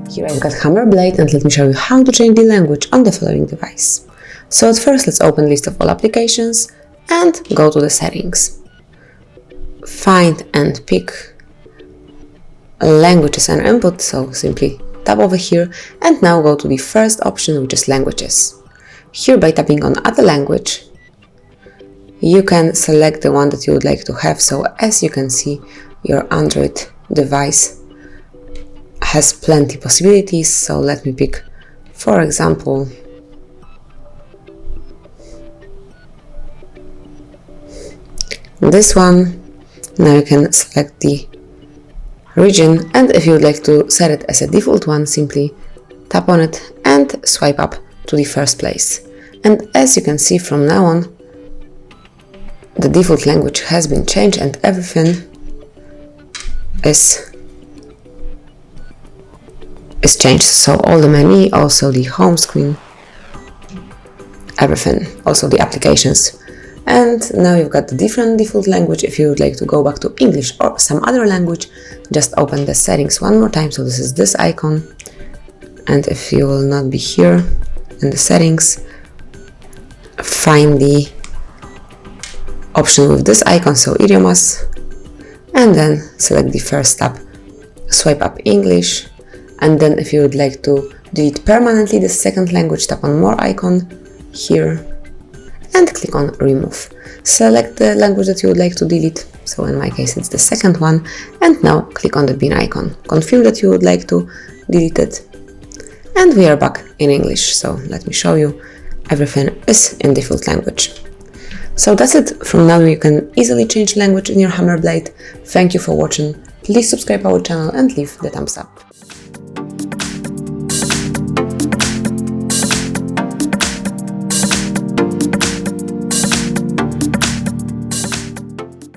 Here I've got Hammer Blade, and let me show you how to change the language on the following device. So at first let's open list of all applications and go to the settings. Find and pick languages and input, so simply tap over here and now go to the first option, which is languages. Here by tapping on add a language, you can select the one that you would like to have. So as you can see, your Android device has plenty possibilities. So let me pick, for example, this one. Now you can select the region, and if you would like to set it as a default one, simply tap on it and swipe up to the first place. And as you can see, from now on the default language has been changed and everything is changed. So all the menu, also the home screen, everything, also the applications. And now you've got the different default language. If you would like to go back to English or some other language, just open the settings one more time. So this is this icon, and if you will not be here in the settings, find the option with this icon, so idioms, and then select the first tab, swipe up English, and then if you would like to delete permanently the second language, tap on more icon here and click on remove. Select the language that you would like to delete, so in my case it's the second one, and now click on the bin icon. Confirm that you would like to delete it, and we are back in English. So let me show you, everything is in default language. So that's it. From now you can easily change language in your Hammer Blade. Thank you for watching. Please subscribe our channel and leave the thumbs up.